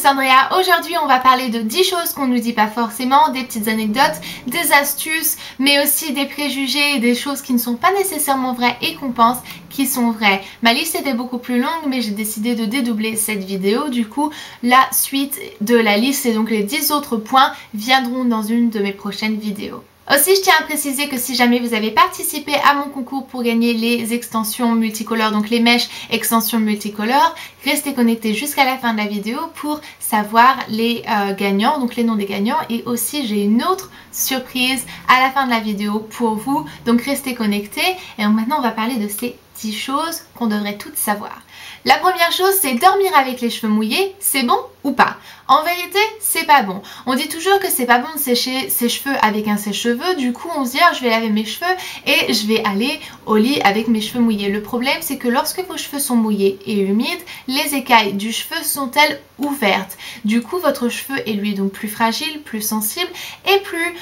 Andrea. Aujourd'hui on va parler de 10 choses qu'on nous dit pas forcément, des petites anecdotes, des astuces, mais aussi des préjugés et des choses qui ne sont pas nécessairement vraies et qu'on pense qui sont vraies. Ma liste était beaucoup plus longue mais j'ai décidé de dédoubler cette vidéo. Du coup la suite de la liste et donc les 10 autres points viendront dans une de mes prochaines vidéos. Aussi, je tiens à préciser que si jamais vous avez participé à mon concours pour gagner les extensions multicolores, donc les mèches extensions multicolores, restez connectés jusqu'à la fin de la vidéo pour savoir les gagnants, donc les noms des gagnants. Et aussi, j'ai une autre surprise à la fin de la vidéo pour vous, donc restez connectés. Et donc maintenant, on va parler de ces 10 choses qu'on devrait toutes savoir. La première chose, c'est dormir avec les cheveux mouillés, c'est bon ou pas? En vérité, c'est pas bon. On dit toujours que c'est pas bon de sécher ses cheveux avec un sèche-cheveux, du coup on se dit je vais laver mes cheveux et je vais aller au lit avec mes cheveux mouillés. Le problème, c'est que lorsque vos cheveux sont mouillés et humides, les écailles du cheveu sont-elles ouvertes. Du coup, votre cheveu est lui donc plus fragile, plus sensible et plus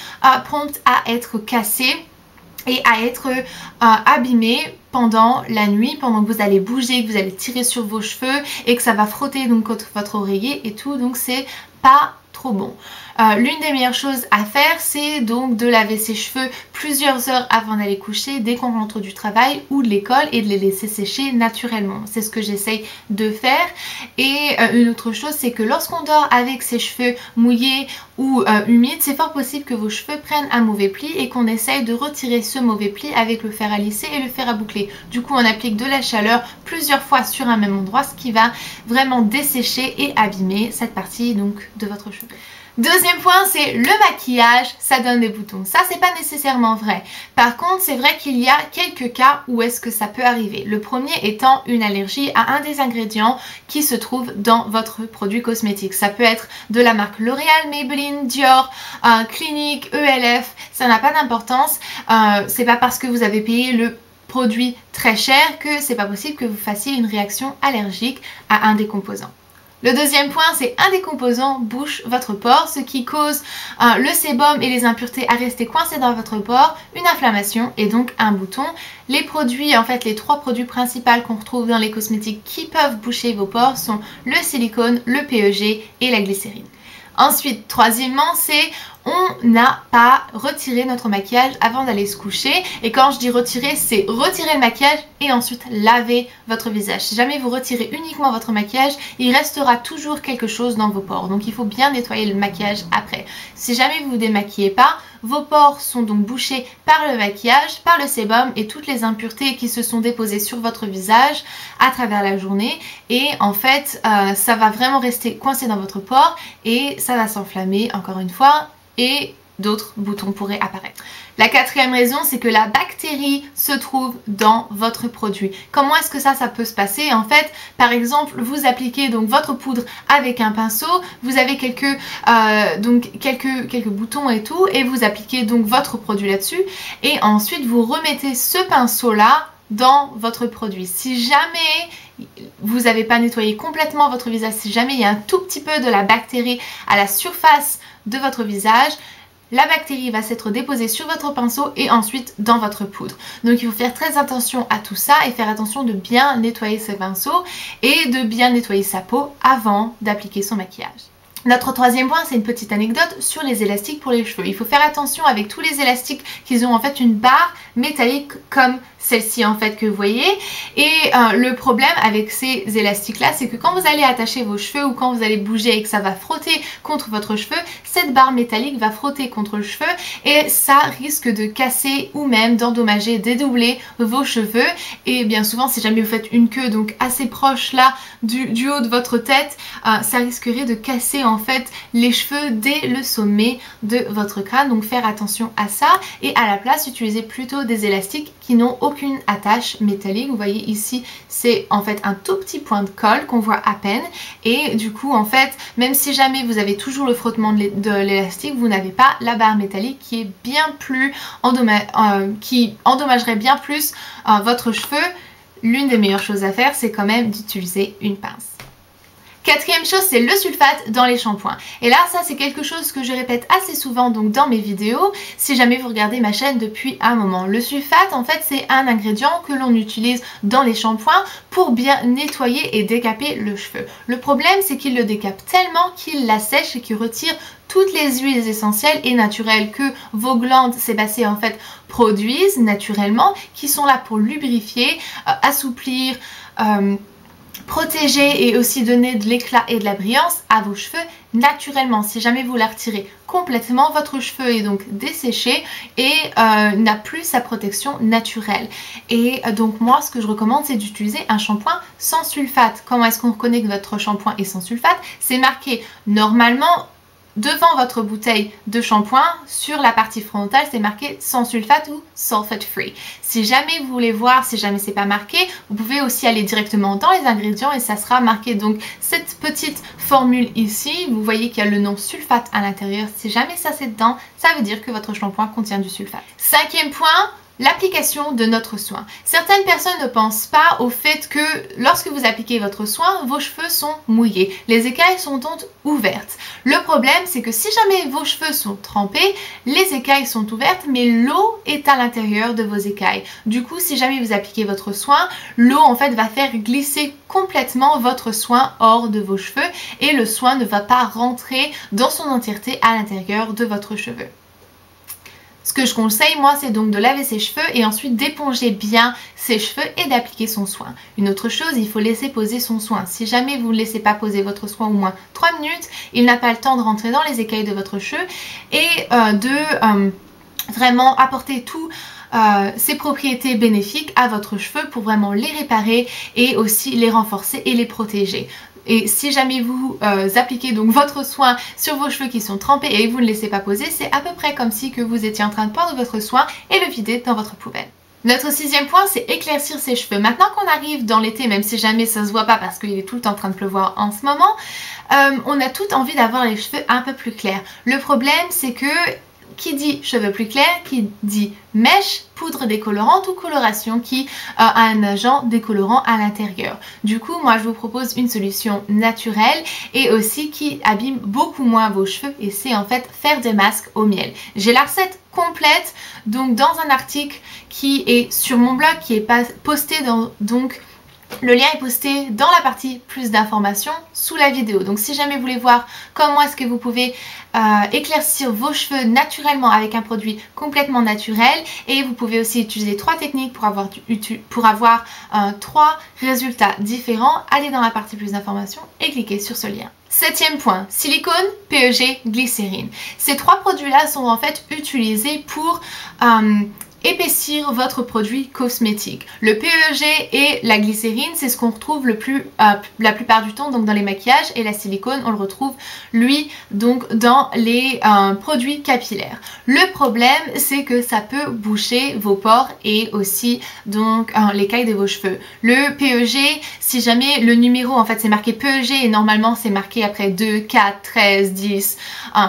prompte à être cassé et à être abîmé pendant la nuit, pendant que vous allez bouger, que vous allez tirer sur vos cheveux et que ça va frotter donc contre votre oreiller et tout, donc c'est pas trop bon. L'une des meilleures choses à faire, c'est donc de laver ses cheveux plusieurs heures avant d'aller coucher dès qu'on rentre du travail ou de l'école et de les laisser sécher naturellement. C'est ce que j'essaye de faire. Et une autre chose, c'est que lorsqu'on dort avec ses cheveux mouillés ou humides, c'est fort possible que vos cheveux prennent un mauvais pli et qu'on essaye de retirer ce mauvais pli avec le fer à lisser et le fer à boucler. Du coup, on applique de la chaleur plusieurs fois sur un même endroit, ce qui va vraiment dessécher et abîmer cette partie donc de votre cheveu. Deuxième point, c'est le maquillage, ça donne des boutons. Ça, c'est pas nécessairement vrai. Par contre, c'est vrai qu'il y a quelques cas où est-ce que ça peut arriver. Le premier étant une allergie à un des ingrédients qui se trouve dans votre produit cosmétique. Ça peut être de la marque L'Oréal, Maybelline, Dior, Clinique, ELF, ça n'a pas d'importance. C'est pas parce que vous avez payé le produit très cher que c'est pas possible que vous fassiez une réaction allergique à un des composants. Le deuxième point, c'est un des composants bouche votre pore, ce qui cause le sébum et les impuretés à rester coincés dans votre pore, une inflammation et donc un bouton. Les produits, en fait les 3 produits principaux qu'on retrouve dans les cosmétiques qui peuvent boucher vos pores sont le silicone, le PEG et la glycérine. Ensuite, troisièmement, c'est on n'a pas retiré notre maquillage avant d'aller se coucher. Et quand je dis retirer, c'est retirer le maquillage et ensuite laver votre visage. Si jamais vous retirez uniquement votre maquillage, il restera toujours quelque chose dans vos pores. Donc il faut bien nettoyer le maquillage après. Si jamais vous ne vous démaquillez pas, vos pores sont donc bouchés par le maquillage, par le sébum et toutes les impuretés qui se sont déposées sur votre visage à travers la journée. Et en fait, ça va vraiment rester coincé dans votre pore et ça va s'enflammer encore une fois. Et d'autres boutons pourraient apparaître. La quatrième raison, c'est que la bactérie se trouve dans votre produit. Comment est-ce que ça peut se passer? En fait, par exemple, vous appliquez donc votre poudre avec un pinceau, vous avez quelques boutons et tout, et vous appliquez donc votre produit là-dessus, et ensuite vous remettez ce pinceau-là dans votre produit. Si jamais vous n'avez pas nettoyé complètement votre visage, si jamais il y a un tout petit peu de la bactérie à la surface de votre visage, la bactérie va s'être déposée sur votre pinceau et ensuite dans votre poudre. Donc il faut faire très attention à tout ça et faire attention de bien nettoyer ses pinceaux et de bien nettoyer sa peau avant d'appliquer son maquillage. Notre troisième point, c'est une petite anecdote sur les élastiques pour les cheveux. Il faut faire attention avec tous les élastiques qu'ils ont en fait une barre métallique comme celle-ci en fait que vous voyez. Et le problème avec ces élastiques là, c'est que quand vous allez attacher vos cheveux ou quand vous allez bouger et que ça va frotter contre votre cheveu, cette barre métallique va frotter contre le cheveu et ça risque de casser ou même d'endommager, dédoubler vos cheveux. Et bien souvent, si jamais vous faites une queue donc assez proche là du haut de votre tête, ça risquerait de casser en fait les cheveux dès le sommet de votre crâne. Donc faire attention à ça et à la place utilisez plutôt des élastiques qui n'ont aucune attache métallique. Vous voyez ici, c'est en fait un tout petit point de colle qu'on voit à peine et du coup en fait, même si jamais vous avez toujours le frottement de l'élastique, vous n'avez pas la barre métallique qui est bien plus qui endommagerait bien plus votre cheveu. L'une des meilleures choses à faire, c'est quand même d'utiliser une pince. Quatrième chose, c'est le sulfate dans les shampoings. Et là, ça c'est quelque chose que je répète assez souvent donc dans mes vidéos, si jamais vous regardez ma chaîne depuis un moment. Le sulfate, en fait, c'est un ingrédient que l'on utilise dans les shampoings pour bien nettoyer et décaper le cheveu. Le problème, c'est qu'il le décape tellement qu'il l'assèche et qu'il retire toutes les huiles essentielles et naturelles que vos glandes sébacées en fait produisent naturellement, qui sont là pour lubrifier, assouplir, protéger et aussi donner de l'éclat et de la brillance à vos cheveux naturellement. Si jamais vous la retirez complètement, votre cheveu est donc desséché et n'a plus sa protection naturelle. Et donc moi, ce que je recommande, c'est d'utiliser un shampoing sans sulfate. Comment est-ce qu'on reconnaît que votre shampoing est sans sulfate? C'est marqué normalement devant votre bouteille de shampoing, sur la partie frontale, c'est marqué sans sulfate ou sulfate free. Si jamais vous voulez voir, si jamais c'est pas marqué, vous pouvez aussi aller directement dans les ingrédients et ça sera marqué. Donc cette petite formule ici, vous voyez qu'il y a le nom sulfate à l'intérieur. Si jamais ça c'est dedans, ça veut dire que votre shampoing contient du sulfate. Cinquième point, l'application de notre soin. Certaines personnes ne pensent pas au fait que lorsque vous appliquez votre soin, vos cheveux sont mouillés. Les écailles sont donc ouvertes. Le problème, c'est que si jamais vos cheveux sont trempés, les écailles sont ouvertes, mais l'eau est à l'intérieur de vos écailles. Du coup, si jamais vous appliquez votre soin, l'eau en fait va faire glisser complètement votre soin hors de vos cheveux et le soin ne va pas rentrer dans son entièreté à l'intérieur de votre cheveu. Ce que je conseille, moi, c'est donc de laver ses cheveux et ensuite d'éponger bien ses cheveux et d'appliquer son soin. Une autre chose, il faut laisser poser son soin. Si jamais vous ne laissez pas poser votre soin au moins 3 minutes, il n'a pas le temps de rentrer dans les écailles de votre cheveu et de vraiment apporter tout ses propriétés bénéfiques à votre cheveu pour vraiment les réparer et aussi les renforcer et les protéger. Et si jamais vous appliquez donc votre soin sur vos cheveux qui sont trempés et vous ne laissez pas poser, c'est à peu près comme si que vous étiez en train de prendre votre soin et le vider dans votre poubelle. Notre sixième point, c'est éclaircir ses cheveux. Maintenant qu'on arrive dans l'été, même si jamais ça se voit pas parce qu'il est tout le temps en train de pleuvoir en ce moment, on a toutes envie d'avoir les cheveux un peu plus clairs. Le problème, c'est que qui dit cheveux plus clairs, qui dit mèche, poudre décolorante ou coloration qui a un agent décolorant à l'intérieur. Du coup, moi je vous propose une solution naturelle et aussi qui abîme beaucoup moins vos cheveux et c'est en fait faire des masques au miel. J'ai la recette complète donc dans un article qui est sur mon blog, qui est posté dans donc le lien est posté dans la partie plus d'informations sous la vidéo. Donc si jamais vous voulez voir comment est-ce que vous pouvez éclaircir vos cheveux naturellement avec un produit complètement naturel, et vous pouvez aussi utiliser 3 techniques pour avoir 3 résultats différents, allez dans la partie plus d'informations et cliquez sur ce lien. Septième point, silicone, PEG, glycérine. Ces 3 produits-là sont en fait utilisés pour épaissir votre produit cosmétique. Le PEG et la glycérine, c'est ce qu'on retrouve la plupart du temps donc dans les maquillages, et la silicone, on le retrouve lui donc dans les produits capillaires. Le problème, c'est que ça peut boucher vos pores et aussi donc l'écaille de vos cheveux. Le PEG, si jamais le numéro en fait c'est marqué PEG et normalement c'est marqué après 2, 4, 13, 10,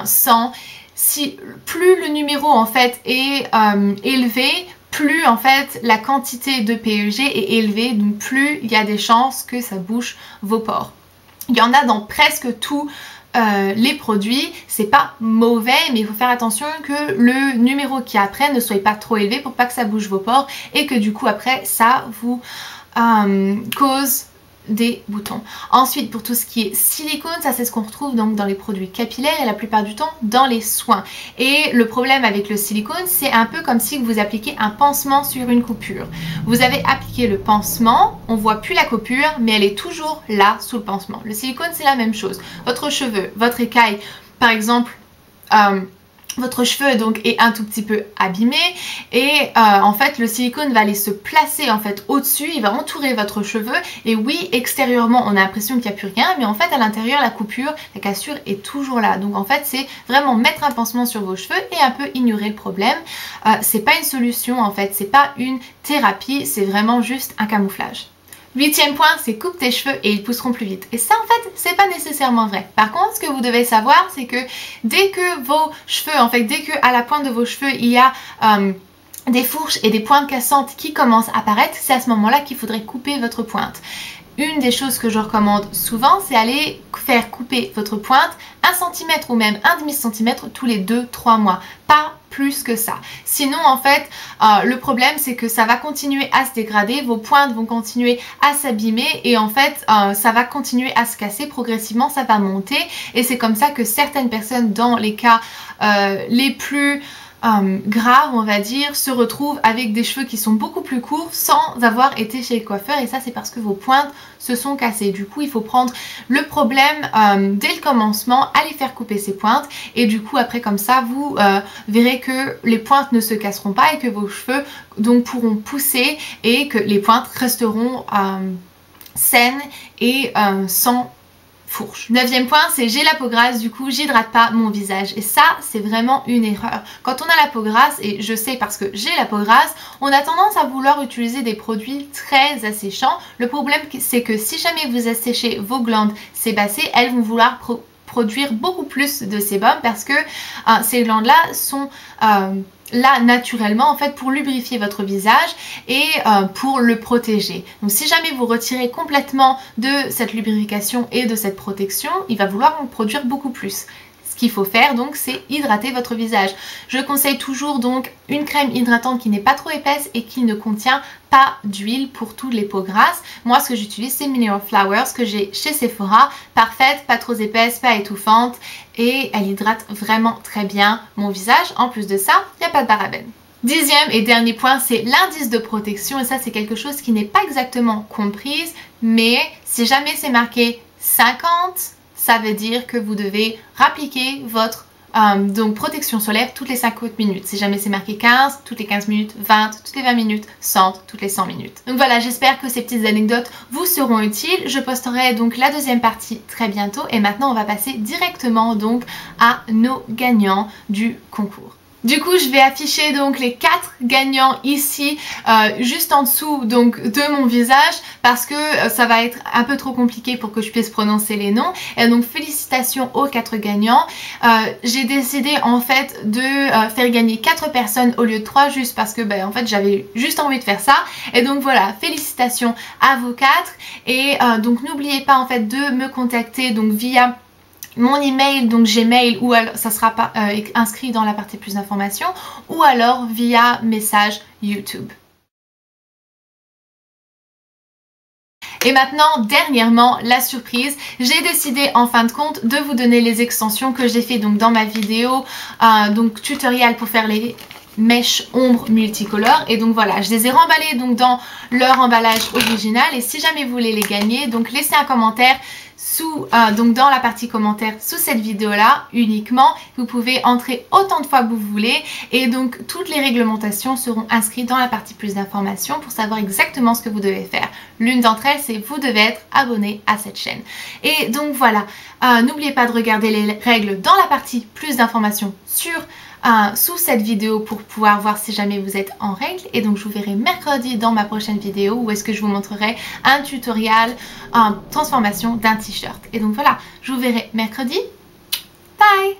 100. Si plus le numéro en fait est élevé, plus en fait la quantité de PEG est élevée, donc plus il y a des chances que ça bouche vos pores. Il y en a dans presque tous les produits, c'est pas mauvais, mais il faut faire attention que le numéro qui est après ne soit pas trop élevé pour pas que ça bouge vos pores et que du coup après ça vous cause des boutons. Ensuite, pour tout ce qui est silicone, ça c'est ce qu'on retrouve donc dans les produits capillaires et la plupart du temps dans les soins. Et le problème avec le silicone, c'est un peu comme si vous appliquez un pansement sur une coupure. Vous avez appliqué le pansement, on voit plus la coupure, mais elle est toujours là sous le pansement. Le silicone, c'est la même chose. Votre cheveu, votre écaille, par exemple, votre cheveu donc est un tout petit peu abîmé et en fait le silicone va aller se placer en fait au-dessus, il va entourer votre cheveu et oui, extérieurement on a l'impression qu'il n'y a plus rien, mais en fait à l'intérieur la coupure, la cassure est toujours là. Donc en fait c'est vraiment mettre un pansement sur vos cheveux et un peu ignorer le problème. C'est pas une solution en fait, c'est pas une thérapie, c'est vraiment juste un camouflage. 8e point, c'est coupe tes cheveux et ils pousseront plus vite. Et ça en fait, c'est pas nécessairement vrai. Par contre, ce que vous devez savoir, c'est que dès que vos cheveux, en fait, dès que à la pointe de vos cheveux, il y a des fourches et des pointes cassantes qui commencent à apparaître, c'est à ce moment-là qu'il faudrait couper votre pointe. une des choses que je recommande souvent, c'est aller faire couper votre pointe 1 cm ou même 1,5 cm tous les 2-3 mois. Pas plus que ça. Sinon, en fait, le problème, c'est que ça va continuer à se dégrader, vos pointes vont continuer à s'abîmer et en fait, ça va continuer à se casser progressivement, ça va monter et c'est comme ça que certaines personnes, dans les cas les plus grave, on va dire, se retrouvent avec des cheveux qui sont beaucoup plus courts sans avoir été chez le coiffeur, et ça c'est parce que vos pointes se sont cassées. Du coup il faut prendre le problème dès le commencement, aller faire couper ces pointes, et du coup après comme ça vous verrez que les pointes ne se casseront pas et que vos cheveux donc pourront pousser et que les pointes resteront saines et sans fourche. 9e point, c'est j'ai la peau grasse, du coup j'hydrate pas mon visage, et ça c'est vraiment une erreur. Quand on a la peau grasse, et je sais parce que j'ai la peau grasse, on a tendance à vouloir utiliser des produits très asséchants. Le problème c'est que si jamais vous asséchez vos glandes sébacées, elles vont vouloir produire beaucoup plus de sébum parce que ces glandes là sont là naturellement en fait pour lubrifier votre visage et pour le protéger. Donc si jamais vous retirez complètement de cette lubrification et de cette protection, il va vouloir en produire beaucoup plus. Ce qu'il faut faire donc c'est hydrater votre visage. Je conseille toujours donc une crème hydratante qui n'est pas trop épaisse et qui ne contient pas d'huile pour toutes les peaux grasses. Moi ce que j'utilise c'est Mineral Flowers que j'ai chez Sephora, parfaite, pas trop épaisse, pas étouffante et elle hydrate vraiment très bien mon visage. En plus de ça, il n'y a pas de parabènes. 10e et dernier point, c'est l'indice de protection et ça c'est quelque chose qui n'est pas exactement comprise, mais si jamais c'est marqué 50, ça veut dire que vous devez rappliquer votre donc protection solaire toutes les 50 minutes. Si jamais c'est marqué 15, toutes les 15 minutes, 20, toutes les 20 minutes, 100, toutes les 100 minutes. Donc voilà, j'espère que ces petites anecdotes vous seront utiles. Je posterai donc la deuxième partie très bientôt et maintenant on va passer directement donc à nos gagnants du concours. Du coup je vais afficher donc les 4 gagnants ici juste en dessous donc de mon visage parce que ça va être un peu trop compliqué pour que je puisse prononcer les noms, et donc félicitations aux 4 gagnants. J'ai décidé en fait de faire gagner 4 personnes au lieu de 3 juste parce que en fait j'avais juste envie de faire ça, et donc voilà, félicitations à vous 4 et donc n'oubliez pas en fait de me contacter donc via mon email, donc Gmail, ou alors ça sera pas inscrit dans la partie plus d'informations, ou alors via message YouTube. Et maintenant, dernièrement, la surprise, j'ai décidé en fin de compte de vous donner les extensions que j'ai fait donc dans ma vidéo, donc tutoriel pour faire les mèches ombre multicolores, et donc voilà, je les ai remballées donc dans leur emballage original, et si jamais vous voulez les gagner, donc laissez un commentaire donc dans la partie commentaires sous cette vidéo là uniquement. Vous pouvez entrer autant de fois que vous voulez et donc toutes les réglementations seront inscrites dans la partie plus d'informations pour savoir exactement ce que vous devez faire. L'une d'entre elles c'est vous devez être abonné à cette chaîne. Et donc voilà, n'oubliez pas de regarder les règles dans la partie plus d'informations sous cette vidéo pour pouvoir voir si jamais vous êtes en règle, et donc je vous verrai mercredi dans ma prochaine vidéo où est-ce que je vous montrerai un tutoriel en transformation d'un t-shirt. Et donc voilà, je vous verrai mercredi. Bye!